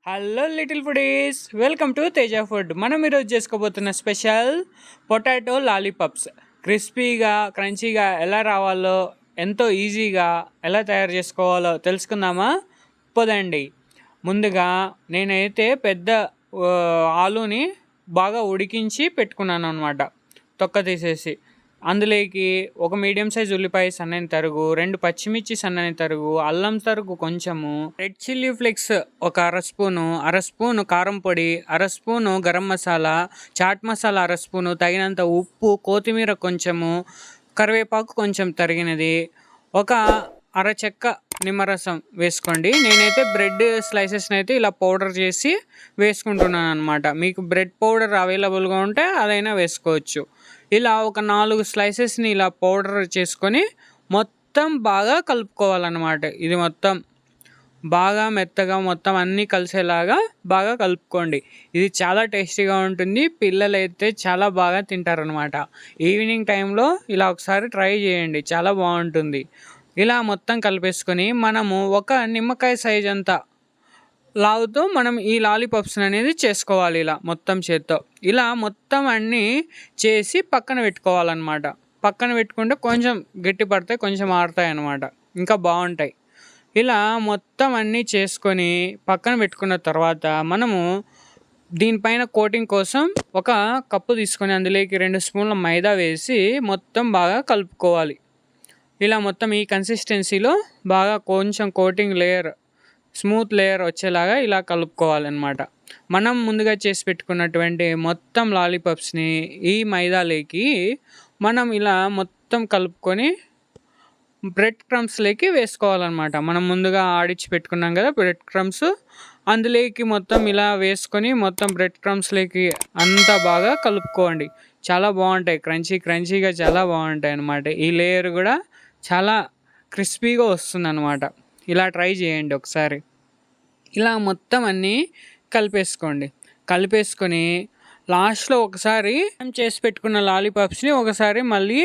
Hello little foodies, welcome to Teja food. మనం ఈరోజు చేసుకోబోతున్న special potato lollipops. క్రిస్పీగా క్రంచీగా ఎలా రావాలో, ఎంతో ఈజీగా ఎలా తయారు చేసుకోవాలో తెలుసుకుందామా? పదండి. ముందుగా నేనైతే పెద్ద ఆలుని బాగా ఉడికించి పెట్టుకున్నాను అనమాట, తొక్క తీసేసి. అందులోకి ఒక మీడియం సైజ్ ఉల్లిపాయ సన్నని తరుగు, 2 పచ్చిమిర్చి సన్నని తరుగు, అల్లం తరుగు కొంచెము, రెడ్ చిల్లీ ఫ్లేక్స్ ఒక అర స్పూను కారం పొడి, అర స్పూను గరం మసాలా, చాట్ మసాలా అర స్పూను, తగినంత ఉప్పు, కొత్తిమీర కొంచెము, కరివేపాకు కొంచెం తరిగినది, ఒక చెక్క నిమ్మరసం వేసుకోండి. నేనైతే బ్రెడ్ స్లైసెస్ని అయితే ఇలా పౌడర్ చేసి వేసుకుంటున్నాను అనమాట. మీకు బ్రెడ్ పౌడర్ అవైలబుల్గా ఉంటే అదైనా వేసుకోవచ్చు. ఇలా ఒక 4 స్లైసెస్ని ఇలా పౌడర్ చేసుకొని మొత్తం బాగా కలుపుకోవాలన్నమాట. ఇది మొత్తం బాగా మెత్తగా మొత్తం అన్నీ కలిసేలాగా బాగా కలుపుకోండి. ఇది చాలా టేస్టీగా ఉంటుంది. పిల్లలైతే చాలా బాగా తింటారనమాట. ఈవినింగ్ టైంలో ఇలా ఒకసారి ట్రై చేయండి, చాలా బాగుంటుంది. ఇలా మొత్తం కలిపేసుకొని మనము ఒక నిమ్మకాయ సైజ్ అంతా లాగుతూ మనం ఈ లాలీపాప్స్ అనేది చేసుకోవాలి. ఇలా మొత్తం చేత్తో ఇలా మొత్తం అన్నీ చేసి పక్కన పెట్టుకోవాలన్నమాట. పక్కన పెట్టుకుంటే కొంచెం గట్టి పడతాయి, కొంచెం ఆరుతాయి అన్నమాట, ఇంకా బాగుంటాయి. ఇలా మొత్తం అన్నీ చేసుకొని పక్కన పెట్టుకున్న తర్వాత మనము దీనిపైన కోటింగ్ కోసం ఒక కప్పు తీసుకొని అందులోకి 2 స్పూన్ల మైదా వేసి మొత్తం బాగా కలుపుకోవాలి. ఇలా మొత్తం ఈ కన్సిస్టెన్సీలో బాగా కొంచెం కోటింగ్ లేయర్, స్మూత్ లేయర్ వచ్చేలాగా ఇలా కలుపుకోవాలన్నమాట. మనం ముందుగా చేసి పెట్టుకున్నటువంటి మొత్తం లాలీపాప్స్ని ఈ మైదాలోకి మనం ఇలా మొత్తం కలుపుకొని బ్రెడ్ క్రమ్స్లోకి వేసుకోవాలన్నమాట. మనం ముందుగా ఆడిచ్చి పెట్టుకున్నాం కదా బ్రెడ్ క్రమ్స్, అందులోకి మొత్తం ఇలా వేసుకొని మొత్తం బ్రెడ్ క్రమ్స్లోకి అంతా బాగా కలుపుకోండి. చాలా బాగుంటాయి, క్రంచీగా చాలా బాగుంటాయి అన్నమాట. ఈ లేయర్ కూడా చాలా క్రిస్పీగా వస్తుందన్నమాట. ఇలా ట్రై చేయండి ఒకసారి. ఇలా మొత్తం అన్నీ కలిపేసుకొని లాస్ట్లో ఒకసారి చేసి పెట్టుకున్న లాలీపాప్స్ని ఒకసారి మళ్ళీ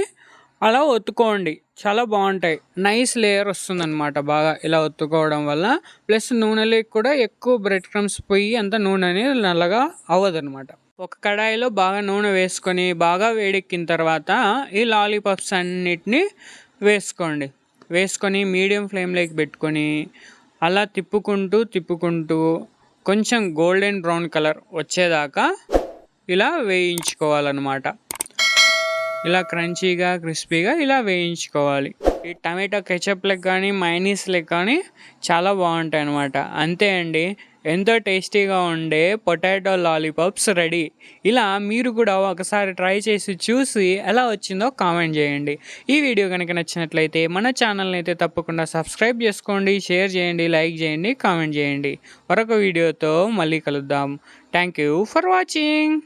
అలా ఒత్తుకోండి, చాలా బాగుంటాయి. నైస్ లేయర్ వస్తుందన్నమాట బాగా ఇలా ఒత్తుకోవడం వల్ల. ప్లస్ నూనెలోకి కూడా ఎక్కువ బ్రెడ్ క్రమ్స్ పోయి అంత నూనె అనేది నల్లగా అవ్వదన్నమాట. ఒక కడాయిలో బాగా నూనె వేసుకొని బాగా వేడెక్కిన తర్వాత ఈ లాలీపాప్స్ అన్నిటినీ వేసుకొని మీడియం ఫ్లేమ్లోకి పెట్టుకొని అలా తిప్పుకుంటూ కొంచెం గోల్డెన్ బ్రౌన్ కలర్ వచ్చేదాకా ఇలా వేయించుకోవాలన్నమాట. ఇలా క్రంచీగా క్రిస్పీగా ఇలా వేయించుకోవాలి. ఈ టమాటో కెచప్లకు కానీ మైనీస్లకు కానీ చాలా బాగుంటాయి అన్నమాట. అంతే అండి, ఎంతో టేస్టీగా ఉండే పొటాటో లాలీపాప్స్ రెడీ. ఇలా మీరు కూడా ఒకసారి ట్రై చేసి చూసి ఎలా వచ్చిందో కామెంట్ చేయండి. ఈ వీడియో కనుక నచ్చినట్లయితే మన ఛానల్ని అయితే తప్పకుండా సబ్స్క్రైబ్ చేసుకోండి, షేర్ చేయండి, లైక్ చేయండి, కామెంట్ చేయండి. మరొక వీడియోతో మళ్ళీ కలుద్దాం. Thank you for watching.